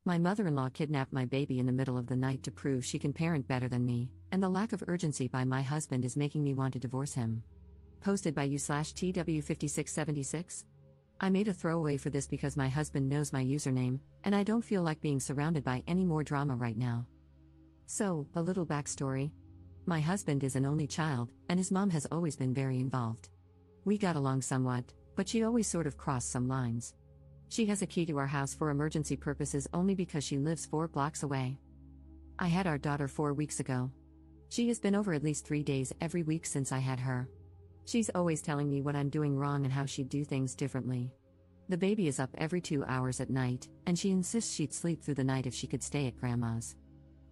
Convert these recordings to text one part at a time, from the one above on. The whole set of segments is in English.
My mother-in-law kidnapped my baby in the middle of the night to prove she can parent better than me, and the lack of urgency by my husband is making me want to divorce him. Posted by u/TW5676. I made a throwaway for this because my husband knows my username, and I don't feel like being surrounded by any more drama right now. So, a little backstory. My husband is an only child, and his mom has always been very involved. We got along somewhat, but she always sort of crossed some lines. She has a key to our house for emergency purposes only because she lives 4 blocks away. I had our daughter 4 weeks ago. She has been over at least 3 days every week since I had her. She's always telling me what I'm doing wrong and how she'd do things differently. The baby is up every 2 hours at night, and she insists she'd sleep through the night if she could stay at grandma's.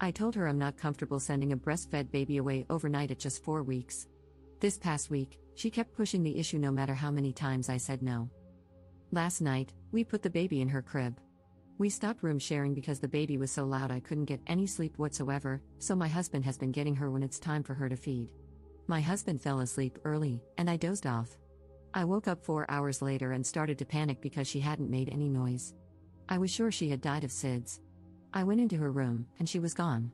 I told her I'm not comfortable sending a breastfed baby away overnight at just 4 weeks. This past week, she kept pushing the issue no matter how many times I said no. Last night, we put the baby in her crib. We stopped room sharing because the baby was so loud I couldn't get any sleep whatsoever, so my husband has been getting her when it's time for her to feed. My husband fell asleep early, and I dozed off. I woke up 4 hours later and started to panic because she hadn't made any noise. I was sure she had died of SIDS. I went into her room, and she was gone.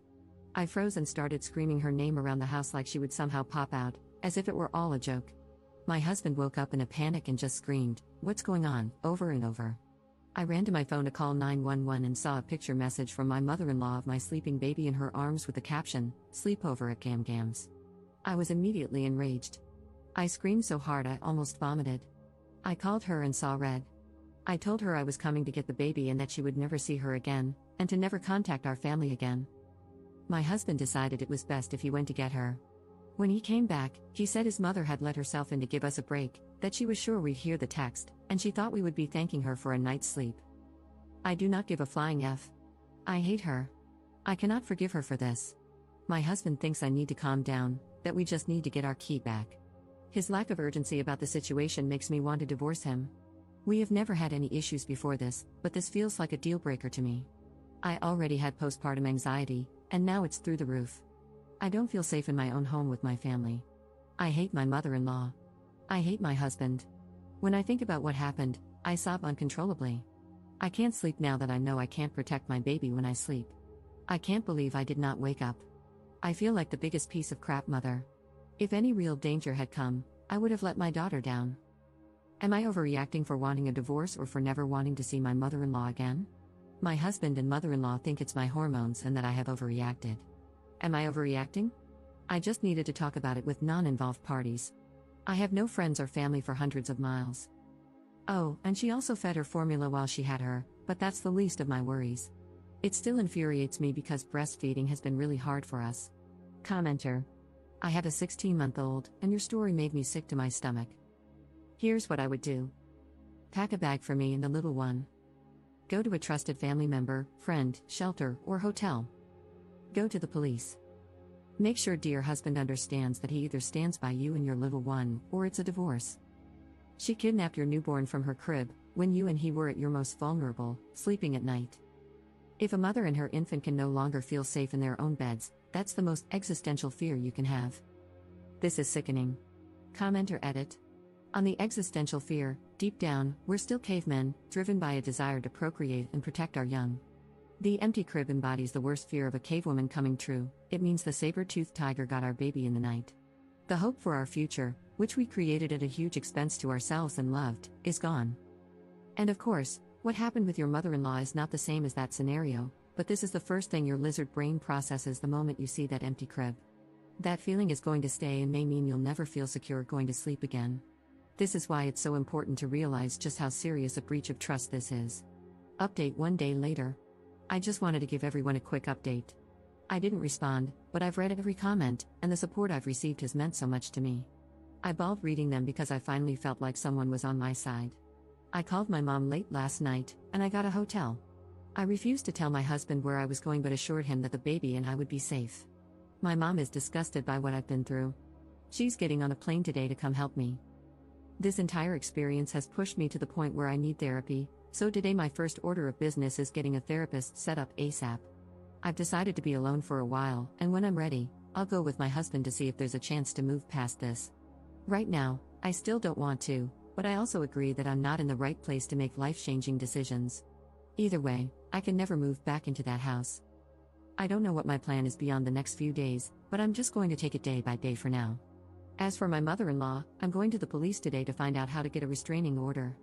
I froze and started screaming her name around the house like she would somehow pop out, as if it were all a joke. My husband woke up in a panic and just screamed, "What's going on?" over and over. I ran to my phone to call 911 and saw a picture message from my mother-in-law of my sleeping baby in her arms with the caption, "Sleepover at Gam Gam's." I was immediately enraged. I screamed so hard I almost vomited. I called her and saw red. I told her I was coming to get the baby and that she would never see her again, and to never contact our family again. My husband decided it was best if he went to get her. When he came back, he said his mother had let herself in to give us a break, that she was sure we'd hear the text, and she thought we would be thanking her for a night's sleep. I do not give a flying F. I hate her. I cannot forgive her for this. My husband thinks I need to calm down, that we just need to get our key back. His lack of urgency about the situation makes me want to divorce him. We have never had any issues before this, but this feels like a deal breaker to me. I already had postpartum anxiety, and now it's through the roof. I don't feel safe in my own home with my family. I hate my mother-in-law. I hate my husband. When I think about what happened, I sob uncontrollably. I can't sleep now that I know I can't protect my baby when I sleep. I can't believe I did not wake up. I feel like the biggest piece of crap mother. If any real danger had come, I would have let my daughter down. Am I overreacting for wanting a divorce or for never wanting to see my mother-in-law again? My husband and mother-in-law think it's my hormones and that I have overreacted. Am I overreacting? I just needed to talk about it with non-involved parties. I have no friends or family for hundreds of miles. Oh, and she also fed her formula while she had her, but that's the least of my worries. It still infuriates me because breastfeeding has been really hard for us. Commenter. I have a 16-month-old, and your story made me sick to my stomach. Here's what I would do. Pack a bag for me and the little one. Go to a trusted family member, friend, shelter, or hotel. Go to the police. Make sure dear husband understands that he either stands by you and your little one, or it's a divorce. She kidnapped your newborn from her crib, when you and he were at your most vulnerable, sleeping at night. If a mother and her infant can no longer feel safe in their own beds, that's the most existential fear you can have. This is sickening. Commenter edit. On the existential fear, deep down, we're still cavemen, driven by a desire to procreate and protect our young. The empty crib embodies the worst fear of a cavewoman coming true. It means the saber-toothed tiger got our baby in the night. The hope for our future, which we created at a huge expense to ourselves and loved, is gone. And of course, what happened with your mother-in-law is not the same as that scenario, but this is the first thing your lizard brain processes the moment you see that empty crib. That feeling is going to stay and may mean you'll never feel secure going to sleep again. This is why it's so important to realize just how serious a breach of trust this is. Update 1 day later. I just wanted to give everyone a quick update. I didn't respond, but I've read every comment, and the support I've received has meant so much to me. I bawled reading them because I finally felt like someone was on my side. I called my mom late last night, and I got a hotel. I refused to tell my husband where I was going but assured him that the baby and I would be safe. My mom is disgusted by what I've been through. She's getting on a plane today to come help me. This entire experience has pushed me to the point where I need therapy, so today my first order of business is getting a therapist set up ASAP. I've decided to be alone for a while, and when I'm ready, I'll go with my husband to see if there's a chance to move past this. Right now, I still don't want to, but I also agree that I'm not in the right place to make life-changing decisions. Either way, I can never move back into that house. I don't know what my plan is beyond the next few days, but I'm just going to take it day by day for now. As for my mother-in-law, I'm going to the police today to find out how to get a restraining order.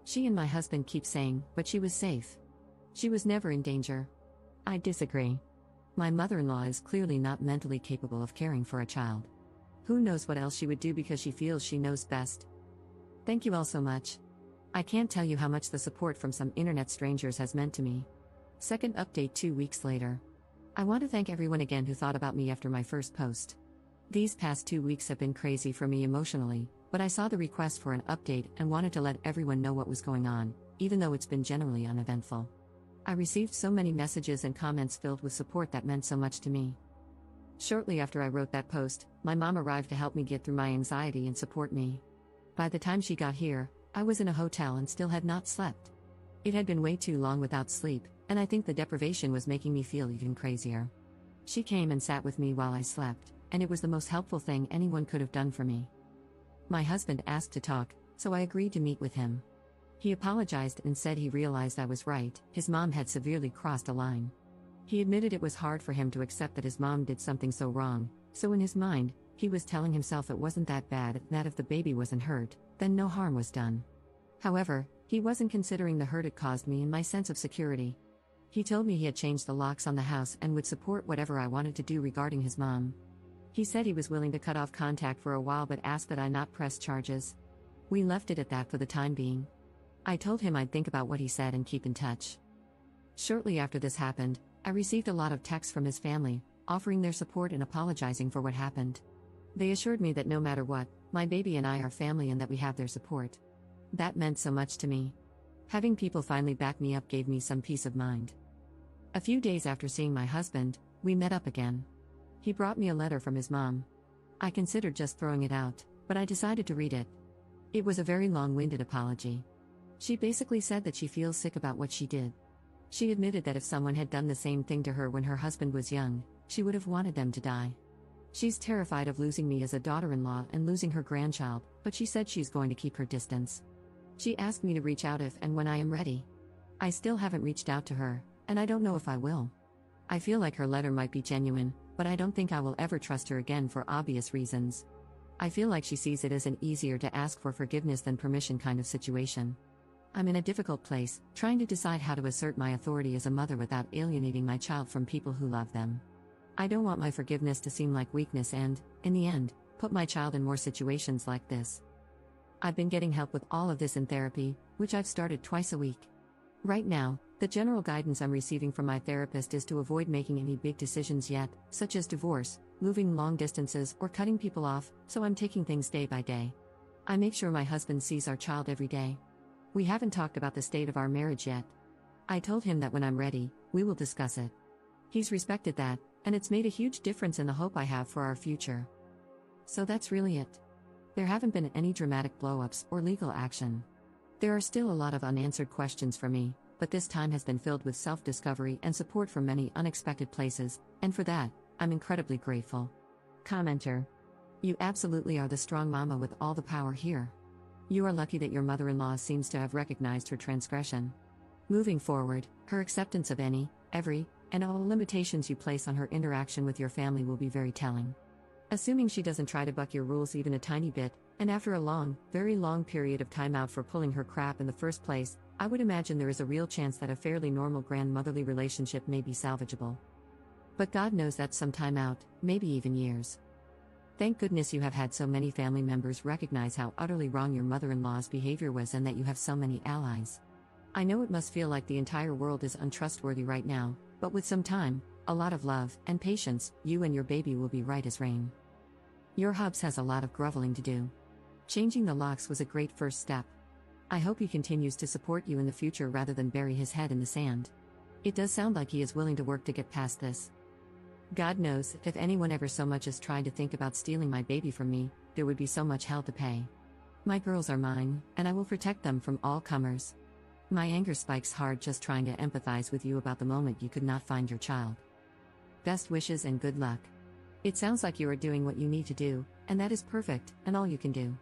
She and my husband keep saying, but she was safe. She was never in danger. I disagree. My mother-in-law is clearly not mentally capable of caring for a child. Who knows what else she would do because she feels she knows best. Thank you all so much. I can't tell you how much the support from some internet strangers has meant to me. Second update 2 weeks later. I want to thank everyone again who thought about me after my first post. These past 2 weeks have been crazy for me emotionally, but I saw the request for an update and wanted to let everyone know what was going on, even though it's been generally uneventful. I received so many messages and comments filled with support that meant so much to me. Shortly after I wrote that post, my mom arrived to help me get through my anxiety and support me. By the time she got here, I was in a hotel and still had not slept. It had been way too long without sleep, and I think the deprivation was making me feel even crazier. She came and sat with me while I slept, and it was the most helpful thing anyone could have done for me. My husband asked to talk, so I agreed to meet with him. He apologized and said he realized I was right, his mom had severely crossed a line. He admitted it was hard for him to accept that his mom did something so wrong, so in his mind, he was telling himself it wasn't that bad, that if the baby wasn't hurt, then no harm was done. However, he wasn't considering the hurt it caused me and my sense of security. He told me he had changed the locks on the house and would support whatever I wanted to do regarding his mom. He said he was willing to cut off contact for a while but asked that I not press charges. We left it at that for the time being. I told him I'd think about what he said and keep in touch. Shortly after this happened, I received a lot of texts from his family, offering their support and apologizing for what happened. They assured me that no matter what, my baby and I are family and that we have their support. That meant so much to me. Having people finally back me up gave me some peace of mind. A few days after seeing my husband, we met up again. He brought me a letter from his mom. I considered just throwing it out, but I decided to read it. It was a very long-winded apology. She basically said that she feels sick about what she did. She admitted that if someone had done the same thing to her when her husband was young, she would have wanted them to die. She's terrified of losing me as a daughter-in-law and losing her grandchild, but she said she's going to keep her distance. She asked me to reach out if and when I am ready. I still haven't reached out to her, and I don't know if I will. I feel like her letter might be genuine, but I don't think I will ever trust her again for obvious reasons. I feel like she sees it as an easier to ask for forgiveness than permission kind of situation. I'm in a difficult place, trying to decide how to assert my authority as a mother without alienating my child from people who love them. I don't want my forgiveness to seem like weakness and, in the end, put my child in more situations like this. I've been getting help with all of this in therapy, which I've started twice a week. Right now, the general guidance I'm receiving from my therapist is to avoid making any big decisions yet, such as divorce, moving long distances, or cutting people off, so I'm taking things day by day. I make sure my husband sees our child every day. We haven't talked about the state of our marriage yet. I told him that when I'm ready, we will discuss it. He's respected that, and it's made a huge difference in the hope I have for our future. So that's really it. There haven't been any dramatic blow-ups or legal action. There are still a lot of unanswered questions for me, but this time has been filled with self-discovery and support from many unexpected places, and for that, I'm incredibly grateful. Commenter. You absolutely are the strong mama with all the power here. You are lucky that your mother-in-law seems to have recognized her transgression. Moving forward, her acceptance of any, every, and all limitations you place on her interaction with your family will be very telling. Assuming she doesn't try to buck your rules even a tiny bit, and after a long, very long period of time out for pulling her crap in the first place, I would imagine there is a real chance that a fairly normal grandmotherly relationship may be salvageable. But God knows that's some time out, maybe even years. Thank goodness you have had so many family members recognize how utterly wrong your mother-in-law's behavior was and that you have so many allies. I know it must feel like the entire world is untrustworthy right now, but with some time, a lot of love, and patience, you and your baby will be right as rain. Your hubs has a lot of groveling to do. Changing the locks was a great first step. I hope he continues to support you in the future rather than bury his head in the sand. It does sound like he is willing to work to get past this. God knows, if anyone ever so much as tried to think about stealing my baby from me, there would be so much hell to pay. My girls are mine, and I will protect them from all comers. My anger spikes hard just trying to empathize with you about the moment you could not find your child. Best wishes and good luck. It sounds like you are doing what you need to do, and that is perfect, and all you can do.